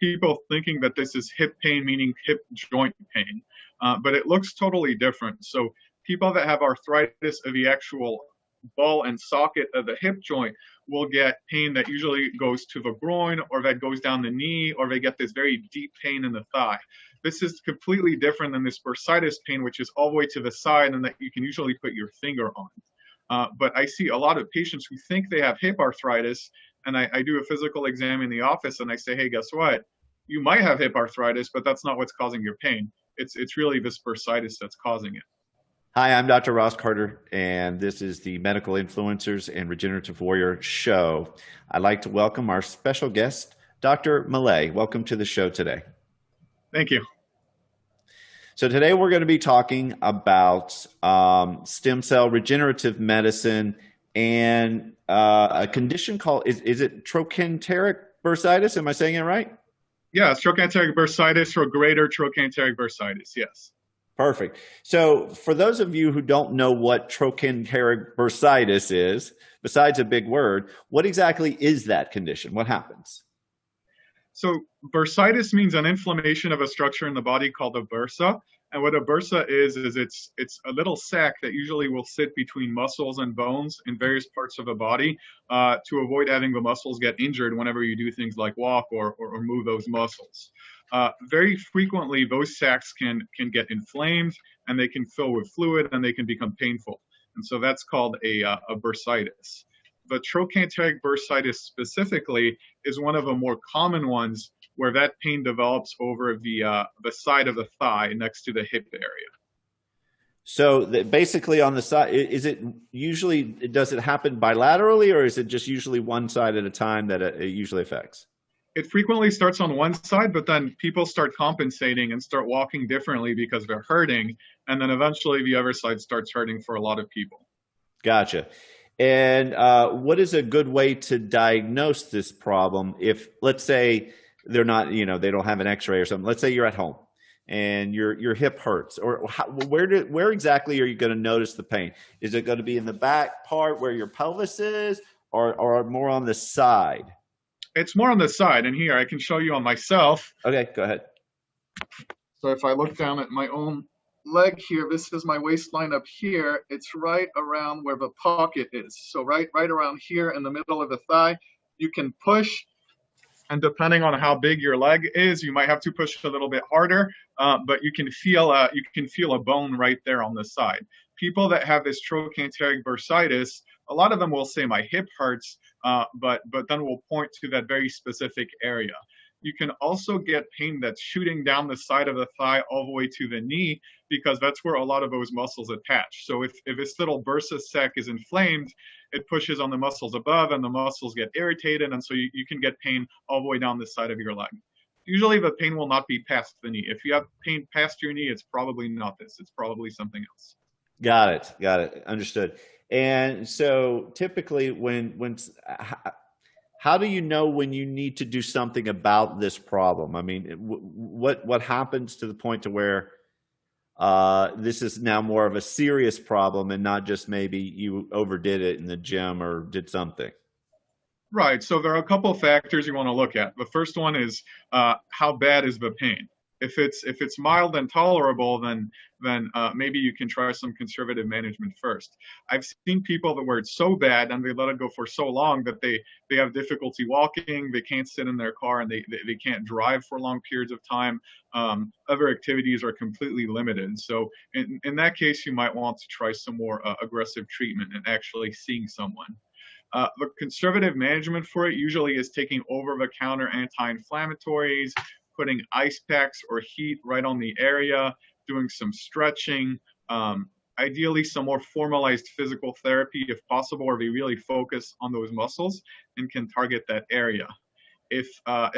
people thinking that this is hip pain, meaning hip joint pain, but it looks totally different. So people that have arthritis of the actual ball and socket of the hip joint will get pain that usually goes to the groin, or that goes down the knee, or they get this very deep pain in the thigh. This is completely different than this bursitis pain, which is all the way to the side and that you can usually put your finger on. But I see a lot of patients who think they have hip arthritis, and I do a physical exam in the office, and I say, hey, guess what? You might have hip arthritis, but that's not what's causing your pain. It's really this bursitis that's causing it. Hi, I'm Dr. Ross Carter, and this is the Medical Influencers and Regenerative Warrior show. I'd like to welcome our special guest, Dr. Maley. Welcome to the show today. Thank you. So today we're going to be talking about stem cell regenerative medicine and a condition called, is it trochanteric bursitis? Am I saying it right? Yeah, it's trochanteric bursitis or greater trochanteric bursitis, yes. Perfect. So for those of you who don't know what trochanteric bursitis is, besides a big word, what exactly is that condition? What happens? So bursitis means an inflammation of a structure in the body called a bursa. And what a bursa is it's a little sac that usually will sit between muscles and bones in various parts of the body to avoid having the muscles get injured whenever you do things like walk or move those muscles. Very frequently, those sacs can get inflamed, and they can fill with fluid, and they can become painful. And so that's called a bursitis. The trochanteric bursitis specifically is one of the more common ones, where that pain develops over the side of the thigh next to the hip area. So basically on the side, is it usually, does it happen bilaterally, or is it just usually one side at a time that it usually affects? It frequently starts on one side, but then people start compensating and start walking differently because they're hurting. And then eventually the other side starts hurting for a lot of people. Gotcha. And what is a good way to diagnose this problem if, let's say, they're not, they don't have an x-ray or something. Let's say you're at home and your hip hurts, or where exactly are you going to notice the pain? Is it going to be in the back part where your pelvis is, or more on the side? It's more on the side, and here I can show you on myself. Okay, go ahead. So if I look down at my own leg here, this is my waistline up here. It's right around where the pocket is. So right around here in the middle of the thigh, you can push. And depending on how big your leg is, you might have to push a little bit harder, but you can feel a bone right there on the side. People that have this trochanteric bursitis, a lot of them will say my hip hurts, but then we'll point to that very specific area. You can also get pain that's shooting down the side of the thigh all the way to the knee, because that's where a lot of those muscles attach. So if this little bursa sac is inflamed, it pushes on the muscles above, and the muscles get irritated, and so you can get pain all the way down the side of your leg. Usually the pain will not be past the knee. If you have pain past your knee, it's probably not this. It's probably something else. Got it. Understood. And so typically how do you know when you need to do something about this problem? I mean, what happens to the point to where this is now more of a serious problem and not just maybe you overdid it in the gym or did something? Right. So there are a couple of factors you want to look at. The first one is how bad is the pain? If it's mild and tolerable, then maybe you can try some conservative management first. I've seen people where it's so bad and they let it go for so long that they have difficulty walking, they can't sit in their car, and they can't drive for long periods of time. Other activities are completely limited. So in that case, you might want to try some more aggressive treatment and actually seeing someone. The conservative management for it usually is taking over-the-counter anti-inflammatories, putting ice packs or heat right on the area, doing some stretching, ideally some more formalized physical therapy if possible, where we really focus on those muscles and can target that area. If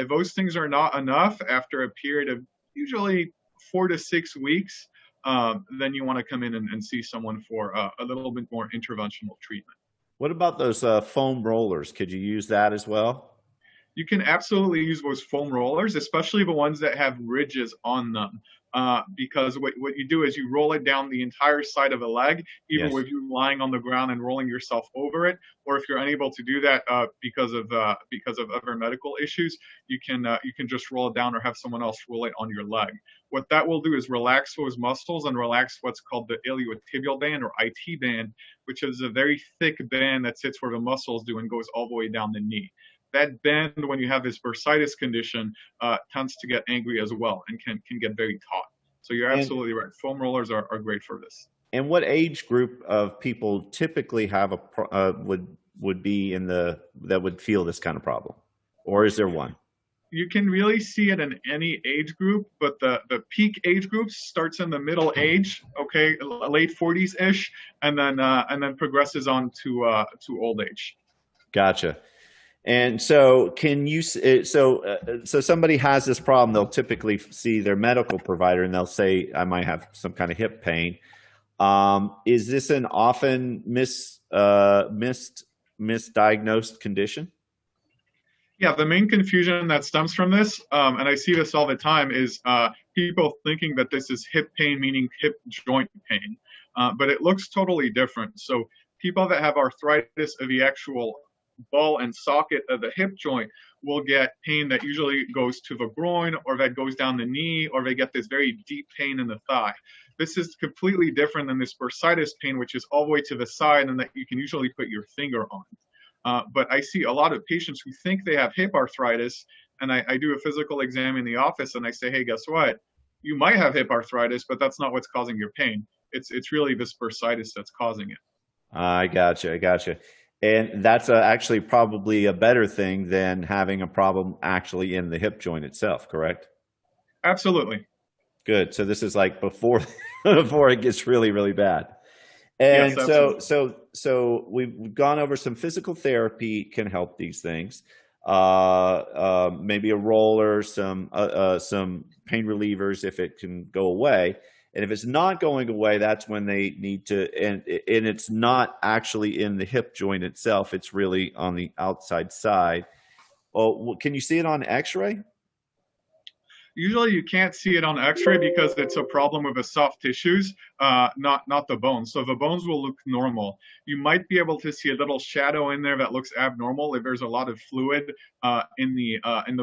those things are not enough after a period of usually 4 to 6 weeks, then you want to come in and see someone for a little bit more interventional treatment. What about those foam rollers? Could you use that as well? You can absolutely use those foam rollers, especially the ones that have ridges on them. Because what you do is you roll it down the entire side of the leg, even Yes. with you lying on the ground and rolling yourself over it. Or if you're unable to do that because of other medical issues, you can just roll it down or have someone else roll it on your leg. What that will do is relax those muscles and relax what's called the iliotibial band or IT band, which is a very thick band that sits where the muscles do and goes all the way down the knee. That band, when you have this bursitis condition, tends to get angry as well and can get very taut. So you're And absolutely right. Foam rollers are great for this. and what age group of people typically have would be in the that would feel this kind of problem, or is there one? You can really see it in any age group, but the peak age group starts in the middle age, okay, late 40s ish, and then progresses on to old age. Gotcha. And so, can you? So somebody has this problem. They'll typically see their medical provider, and they'll say, "I might have some kind of hip pain." Is this an often misdiagnosed condition? Yeah, the main confusion that stems from this, and I see this all the time, is people thinking that this is hip pain, meaning hip joint pain, but it looks totally different. So people that have arthritis of the actual ball and socket of the hip joint will get pain that usually goes to the groin or that goes down the knee, or they get this very deep pain in the thigh. This is completely different than this bursitis pain, which is all the way to the side and that you can usually put your finger on. But I see a lot of patients who think they have hip arthritis, and I do a physical exam in the office, and I say, hey, guess what? You might have hip arthritis, but that's not what's causing your pain. It's really this bursitis that's causing it. I gotcha. I gotcha. And that's actually probably a better thing than having a problem actually in the hip joint itself, correct? Absolutely. Good. So this is like before before it gets really, really bad. Yes, And absolutely. so we've gone over some physical therapy can help these things. Maybe a roller, some pain relievers if it can go away. And if it's not going away, that's when they need to, and it's not actually in the hip joint itself. It's really on the outside side. Oh, can you see it on X-ray? Usually you can't see it on x-ray because it's a problem with the soft tissues, not the bones. So the bones will look normal. You might be able to see a little shadow in there that looks abnormal if there's a lot of fluid in the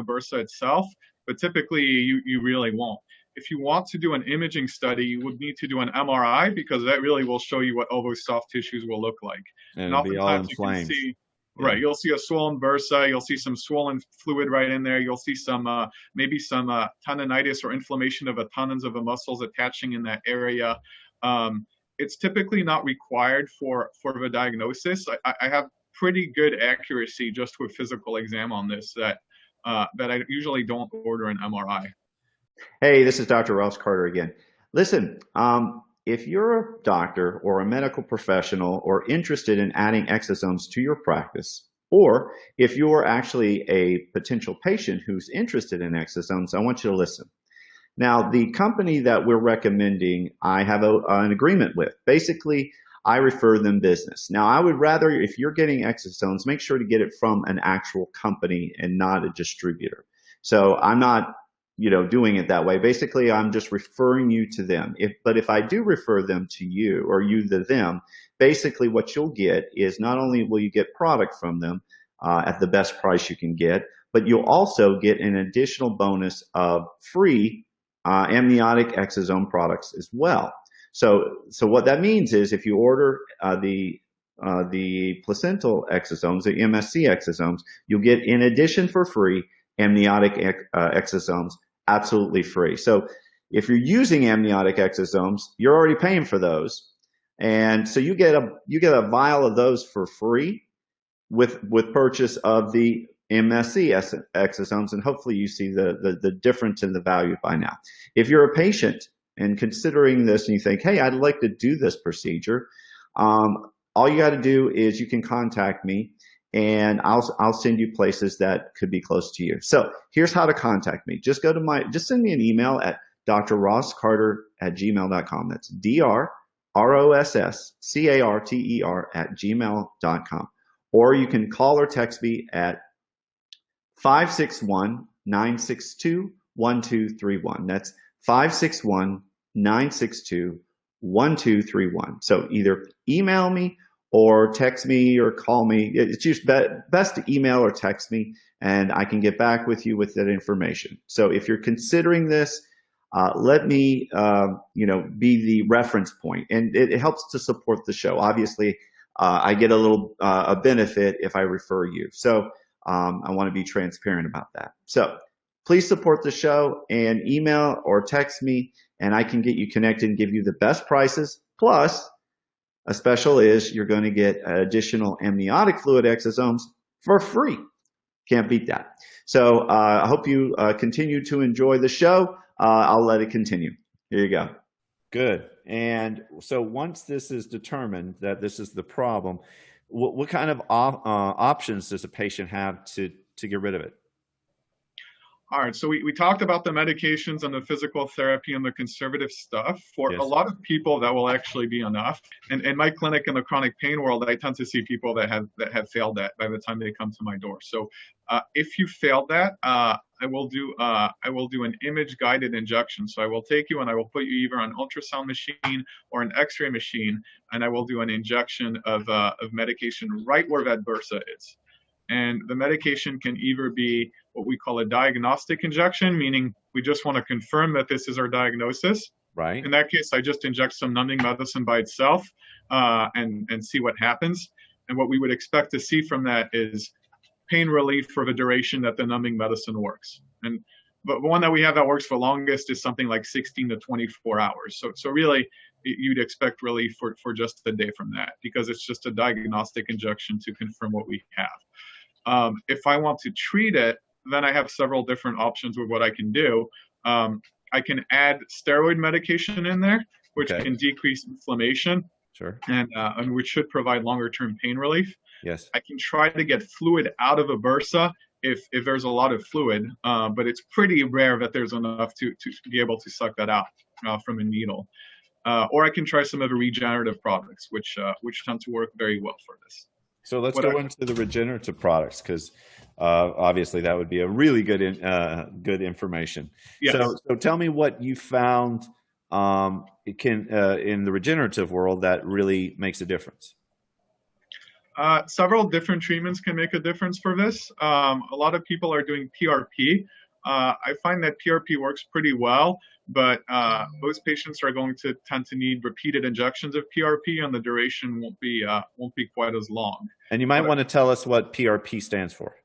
bursa itself, but typically you really won't. If you want to do an imaging study, you would need to do an MRI because that really will show you what all those soft tissues will look like. And And it'll be all oftentimes you can inflamed. see, Yeah. right, you'll see a swollen bursa, you'll see some swollen fluid right in there, you'll see some maybe some tendonitis or inflammation of the tendons of the muscles attaching in that area. It's typically not required for the diagnosis. I have pretty good accuracy just with physical exam on this that I usually don't order an MRI. Hey, this is Dr. Ross Carter again. Listen, if you're a doctor or a medical professional or interested in adding exosomes to your practice, or if you're actually a potential patient who's interested in exosomes, I want you to listen. Now, the company that we're recommending, I have an agreement with. Basically, I refer them business. Now, I would rather, if you're getting exosomes, make sure to get it from an actual company and not a distributor. So I'm not doing it that way. Basically, I'm just referring you to them. But if I do refer them to you or you to them, basically what you'll get is not only will you get product from them at the best price you can get, but you'll also get an additional bonus of free amniotic exosome products as well. So what that means is if you order the placental exosomes, the MSC exosomes, you'll get in addition for free amniotic exosomes absolutely free. So if you're using amniotic exosomes, you're already paying for those, and so you get a vial of those for free with purchase of the MSC exosomes, and hopefully you see the difference in the value by now. If you're a patient and considering this and you think, hey, I'd like to do this procedure, all you got to do is you can contact me and I'll send you places that could be close to you. So here's how to contact me. Just send me an email at drrosscarter@gmail.com. That's DRROSSCARTER@gmail.com. Or you can call or text me at 561-962-1231. That's 561-962-1231. So either email me or text me or call me. It's just best to email or text me, and I can get back with you with that information. So if you're considering this, let me, be the reference point, and it helps to support the show. Obviously, I get a benefit if I refer you. So I want to be transparent about that. So please support the show and email or text me, and I can get you connected and give you the best prices. Plus, a special is you're going to get additional amniotic fluid exosomes for free. Can't beat that. So I hope you continue to enjoy the show. I'll let it continue. Here you go. Good. And so once this is determined that this is the problem, what kind of options does a patient have to get rid of it? All right, so we talked about the medications and the physical therapy and the conservative stuff. For Yes. a lot of people, that will actually be enough. And in my clinic in the chronic pain world, I tend to see people that have failed that by the time they come to my door. So if you failed that, I will do an image guided injection. So I will take you and I will put you either on an ultrasound machine or an X-ray machine, and I will do an injection of medication right where that bursa is. And the medication can either be what we call a diagnostic injection, meaning we just want to confirm that this is our diagnosis. Right. In that case, I just inject some numbing medicine by itself and see what happens. And what we would expect to see from that is pain relief for the duration that the numbing medicine works. But the one that we have that works for longest is something like 16 to 24 hours. So really, you'd expect relief for just a day from that, because it's just a diagnostic injection to confirm what we have. If I want to treat it, then I have several different options with what I can do. I can add steroid medication in there, which can decrease inflammation. Sure. And which should provide longer-term pain relief. Yes. I can try to get fluid out of a bursa if there's a lot of fluid, but it's pretty rare that there's enough to be able to suck that out from a needle. Or I can try some of the regenerative products, which tend to work very well for this. So let's go into the regenerative products, because obviously that would be a really good information. Yes. So tell me what you found in the regenerative world that really makes a difference. Several different treatments can make a difference for this. A lot of people are doing PRP. I find that PRP works pretty well, but most patients are going to tend to need repeated injections of PRP, and the duration won't be quite as long. And you might want to tell us what PRP stands for.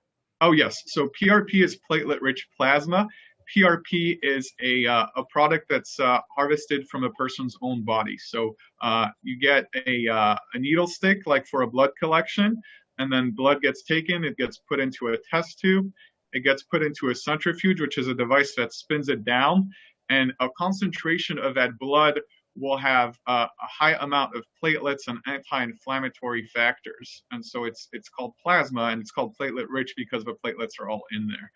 Oh yes, so PRP is platelet-rich plasma. PRP is a product that's harvested from a person's own body. So you get a needle stick, like for a blood collection, and then blood gets taken. It gets put into a test tube. It gets put into a centrifuge, which is a device that spins it down, and a concentration of that blood will have a high amount of platelets and anti-inflammatory factors. And so it's called plasma, and it's called platelet-rich because the platelets are all in there.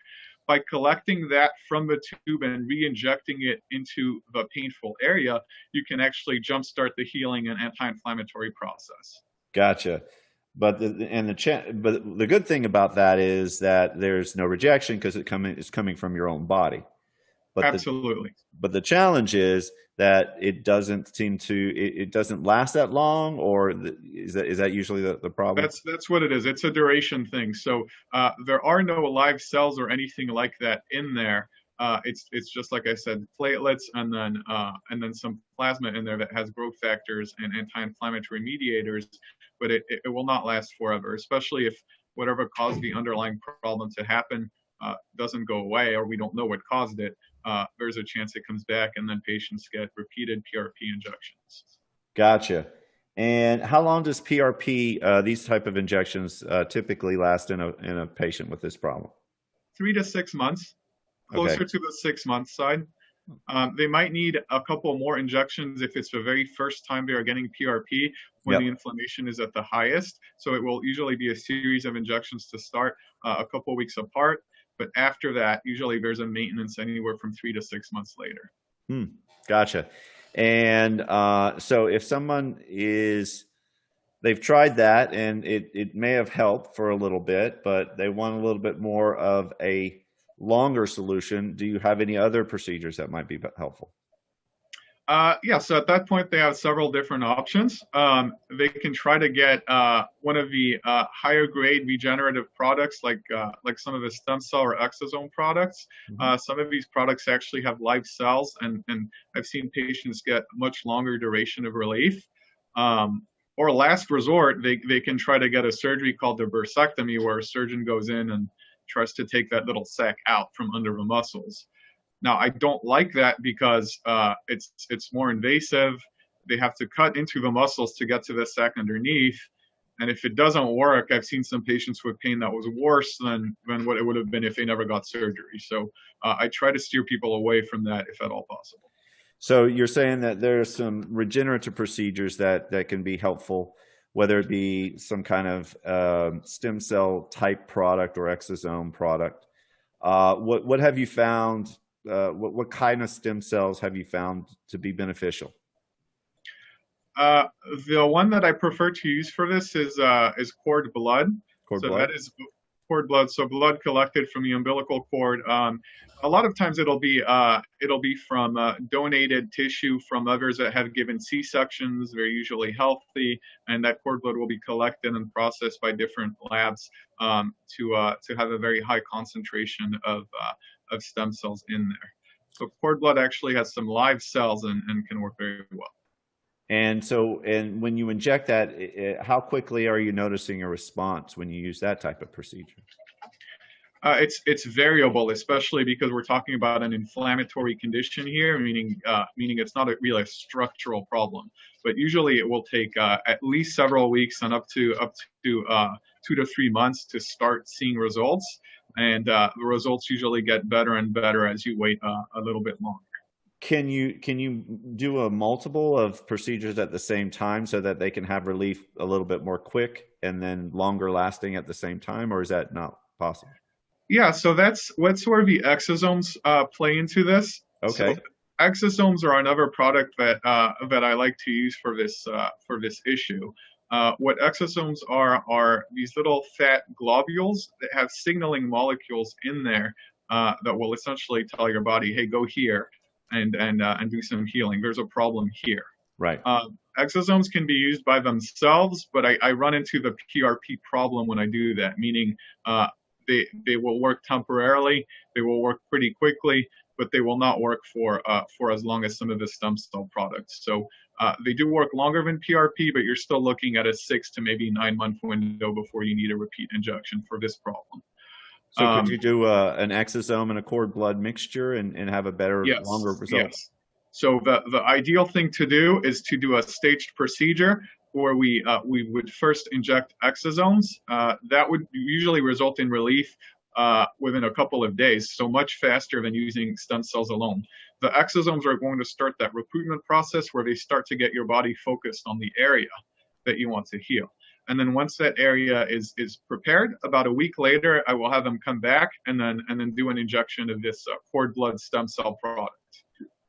By collecting that from the tube and re-injecting it into the painful area, you can actually jumpstart the healing and anti-inflammatory process. Gotcha. But the good thing about that is that there's no rejection, because it's coming from your own body. But Absolutely. But the challenge is that it doesn't last that long, or is that usually the problem? That's what it is. It's a duration thing. So there are no live cells or anything like that in there. It's just, like I said, platelets and then some plasma in there that has growth factors and anti-inflammatory mediators, but it will not last forever, especially if whatever caused the underlying problem to happen doesn't go away, or we don't know what caused it. There's a chance it comes back, and then patients get repeated PRP injections. Gotcha. And how long does PRP, these type of injections, typically last in a patient with this problem? 3 to 6 months, closer to the 6 month side. They might need a couple more injections if it's the very first time they are getting PRP, when the inflammation is at the highest. So it will usually be a series of injections to start, a couple weeks apart. But after that, usually there's a maintenance anywhere from 3 to 6 months later. Gotcha. And so if someone is they've tried that, and it may have helped for a little bit, but they want a little bit more of a longer solution. Do you have any other procedures that might be helpful? Yeah, so at that point, they have several different options. They can try to get one of the higher grade regenerative products, like some of the stem cell or exosome products. Mhm. Some of these products actually have live cells, and I've seen patients get much longer duration of relief. Or last resort, they can try to get a surgery called the bursectomy, where a surgeon goes in and tries to take that little sac out from under the muscles. Now, I don't like that because it's more invasive. They have to cut into the muscles to get to the sac underneath. And if it doesn't work, I've seen some patients with pain that was worse than what it would have been if they never got surgery. So I try to steer people away from that if at all possible. So you're saying that there are some regenerative procedures that can be helpful, whether it be some kind of stem cell type product or exosome product. What have you found? What kind of stem cells have you found to be beneficial? Uh, the one that I prefer to use for this is cord blood. Cord So blood? that is cord blood. So blood collected from the umbilical cord. A lot of times it'll be from donated tissue from others that have given C-sections. They're usually healthy, and that cord blood will be collected and processed by different labs to have a very high concentration of stem cells in there. So cord blood actually has some live cells and can work very well. And so, and when you inject that, how quickly are you noticing a response when you use that type of procedure? It's variable, especially because we're talking about an inflammatory condition here, meaning it's not really a structural problem. But usually, it will take at least several weeks and up to 2 to 3 months to start seeing results. And the results usually get better and better as you wait a little bit longer. Can you do a multiple of procedures at the same time so that they can have relief a little bit more quick and then longer lasting at the same time, or is that not possible? Yeah, so that's where the exosomes play into this. Okay. So exosomes are another product that I like to use for this issue. What exosomes are these little fat globules that have signaling molecules in there that will essentially tell your body, "Hey, go here and do some healing. There's a problem here." Right. Exosomes can be used by themselves, but I run into the PRP problem when I do that, meaning they will work temporarily, they will work pretty quickly, but they will not work for as long as some of the stem cell products. So they do work longer than PRP, but you're still looking at a 6 to maybe 9 month window before you need a repeat injection for this problem. So could you do an exosome and a cord blood mixture and have a better, Yes, longer result? yes. So the ideal thing to do is to do a staged procedure where we would first inject exosomes. That would usually result in relief within a couple of days, so much faster than using stem cells alone. The exosomes are going to start that recruitment process where they start to get your body focused on the area that you want to heal. And then once that area is prepared, about a week later, I will have them come back and then do an injection of this cord blood stem cell product.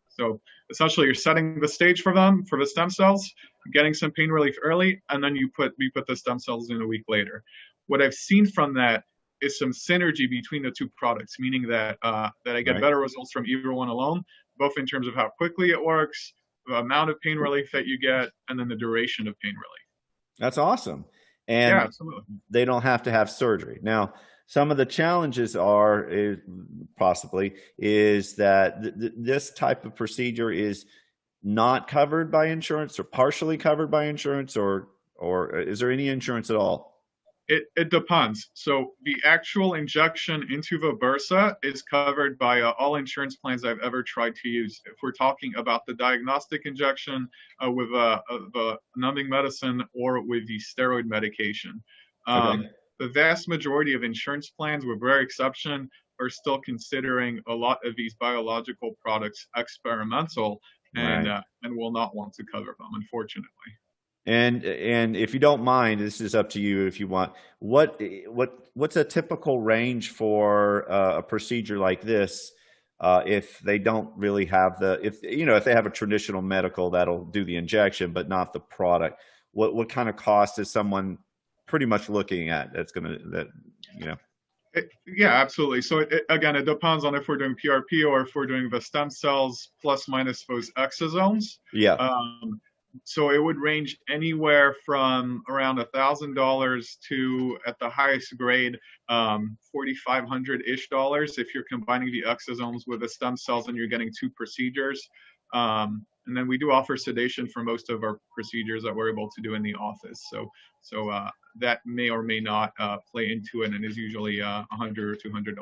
So essentially, you're setting the stage for them for the stem cells, getting some pain relief early, and then we put the stem cells in a week later. What I've seen from that is some synergy between the two products, meaning that I get better results from either one alone, both in terms of how quickly it works, the amount of pain relief that you get, and then the duration of pain relief. That's awesome. And yeah, absolutely. They don't have to have surgery. Now, some of the challenges is that this type of procedure is not covered by insurance or partially covered by insurance, or is there any insurance at all? It depends. So the actual injection into the bursa is covered by all insurance plans I've ever tried to use. If we're talking about the diagnostic injection with the numbing medicine or with the steroid medication. Okay. The vast majority of insurance plans, with rare exception, are still considering a lot of these biological products experimental and will not want to cover them, unfortunately. And if you don't mind, this is up to you if you want. What's a typical range for a procedure like this? If they don't really have if they have a traditional medical that'll do the injection but not the product, what kind of cost is someone pretty much looking at that's going to, that, you know? Yeah, absolutely. So again, it depends on if we're doing PRP or if we're doing the stem cells plus minus those exosomes. Yeah. So it would range anywhere from around $1,000 to, at the highest grade, $4,500-ish if you're combining the exosomes with the stem cells and you're getting 2 procedures. And then we do offer sedation for most of our procedures that we're able to do in the office. So that may or may not play into it, and is usually $100 or $200 extra.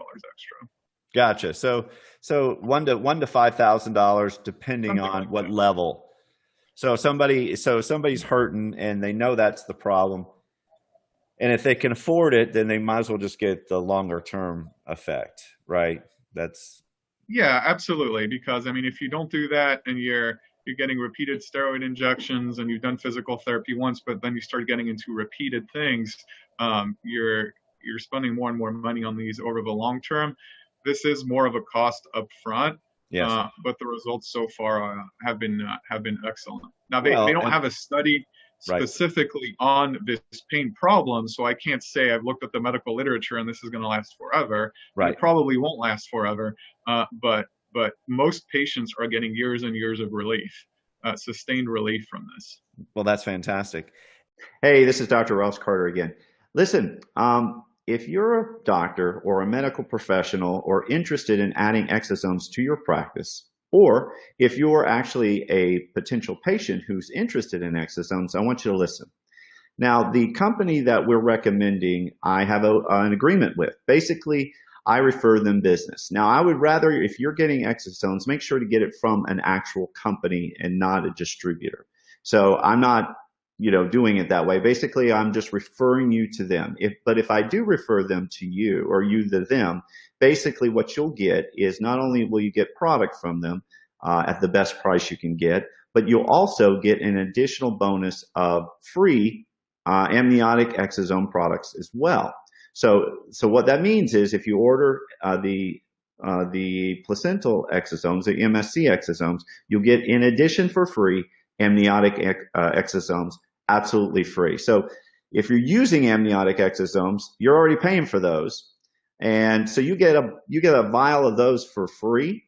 Gotcha. So $1,000 to $5,000 depending Something on like what that. level. So somebody's hurting and they know that's the problem. And if they can afford it, then they might as well just get the longer term effect, right? Yeah, absolutely. Because I mean, if you don't do that and you're getting repeated steroid injections and you've done physical therapy once, but then you start getting into repeated things, you're spending more and more money on these over the long term. This is more of a cost up front. Yes. But the results so far have been excellent. Now they Well, don't have a study specifically on this pain problem, so I can't say I've looked at the medical literature and this is going to last forever. Right. It probably won't last forever, but most patients are getting years and years of relief, sustained relief from this. Well, that's fantastic. Hey, this is Dr. Ross Carter again. Listen, if you're a doctor or a medical professional or interested in adding exosomes to your practice, or if you're actually a potential patient who's interested in exosomes, I want you to listen. Now, the company that we're recommending, I have an agreement with. Basically, I refer them business. Now, I would rather, if you're getting exosomes, make sure to get it from an actual company and not a distributor. So I'm not doing it that way. Basically, I'm just referring you to them. But if I do refer them to you or you to them, basically what you'll get is not only will you get product from them at the best price you can get, but you'll also get an additional bonus of free amniotic exosome products as well. So what that means is if you order the placental exosomes, the MSC exosomes, you'll get, in addition for free, amniotic exosomes absolutely free. So if you're using amniotic exosomes, you're already paying for those, and so you get a vial of those for free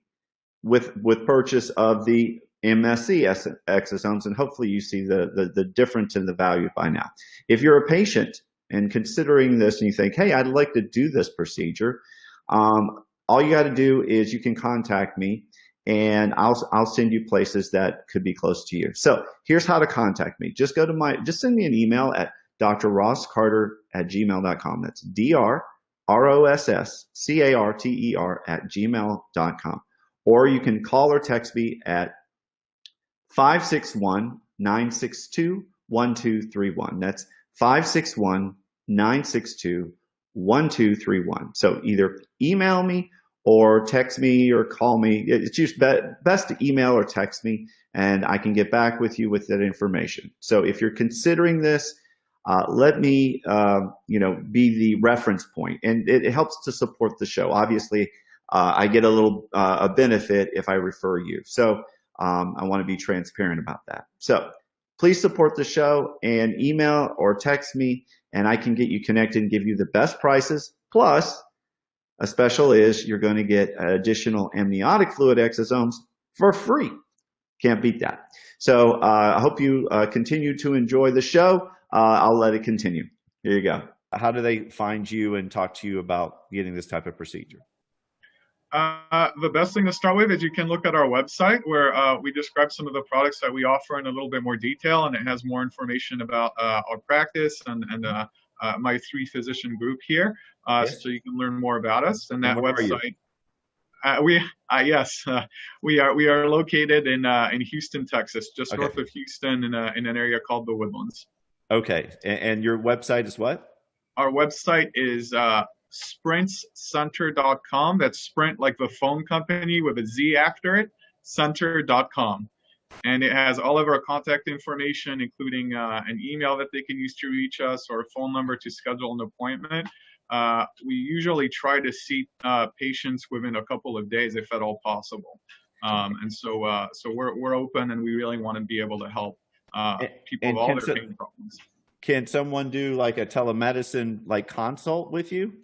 with purchase of the MSC exosomes, and hopefully you see the difference in the value by now. If you're a patient and considering this and you think, hey, I'd like to do this procedure, all you got to do is you can contact me, and I'll send you places that could be close to you. So here's how to contact me. Just send me an email at drrosscarter@gmail.com. That's DRROSSCARTER@gmail.com. Or you can call or text me at 561-962-1231. That's 561-962-1231. So either email me or text me or call me. It's just best to email or text me, and I can get back with you with that information. So if you're considering this, let me be the reference point, and it helps to support the show. Obviously, I get a benefit if I refer you. So I want to be transparent about that. So please support the show and email or text me, and I can get you connected and give you the best prices. Plus, a special is you're going to get additional amniotic fluid exosomes for free. Can't beat that. So I hope you continue to enjoy the show. I'll let it continue. Here you go. How do they find you and talk to you about getting this type of procedure? The best thing to start with is you can look at our website where we describe some of the products that we offer in a little bit more detail, and it has more information about our practice and my 3-physician group here. So you can learn more about us. And that website, we are located in Houston, Texas, just north of Houston, in an area called the Woodlands. Okay, and your website is what? Our website is SprintCenter.com. That's Sprint, like the phone company, with a Z after it, center.com. And it has all of our contact information, including an email that they can use to reach us, or a phone number to schedule an appointment. We usually try to see patients within a couple of days, if at all possible. And so we're open, and we really want to be able to help people and with all can their pain problems. Can someone do like a telemedicine like consult with you?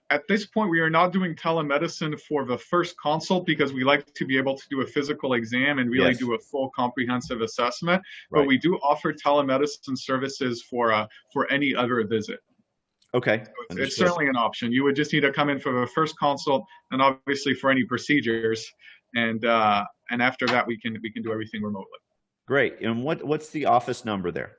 At this point, we are not doing telemedicine for the first consult because we like to be able to do a physical exam and really Yes. do a full comprehensive assessment. But Right. we do offer telemedicine services for any other visit. Okay. It's Understood. certainly an option. You would just need to come in for the first consult, and obviously for any procedures, and after that we can do everything remotely. Great. And what's the office number there?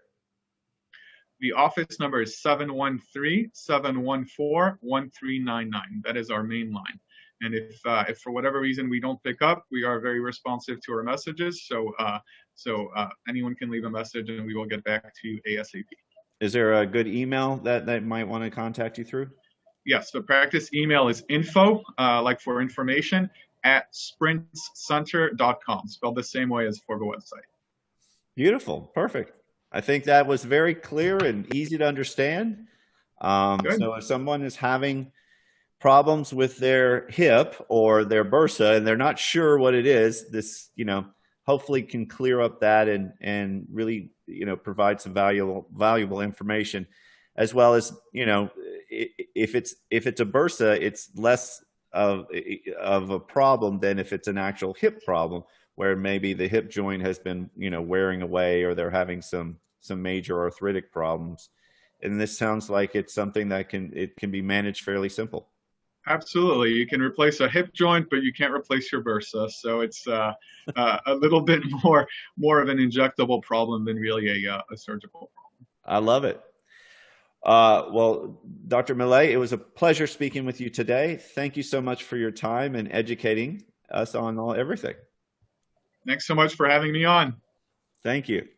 The office number is 713-714-1399. That is our main line. And if for whatever reason we don't pick up, we are very responsive to our messages. So anyone can leave a message and we will get back to you ASAP. Is there a good email that might want to contact you through? Yes, the practice email is info, like for information, @sprintscenter.com, spelled the same way as for the website. Beautiful. Perfect. I think that was very clear and easy to understand. So if someone is having problems with their hip or their bursa and they're not sure what it is, this, hopefully can clear up that and really, provide some valuable information, as well as, if it's a bursa, it's less of a problem than if it's an actual hip problem, where maybe the hip joint has been, wearing away, or they're having some major arthritic problems. And this sounds like it's something that can be managed fairly simple. Absolutely. You can replace a hip joint, but you can't replace your bursa. So it's a little bit more of an injectable problem than really a surgical problem. I love it. Well, Dr. Millet, it was a pleasure speaking with you today. Thank you so much for your time and educating us on everything. Thanks so much for having me on. Thank you.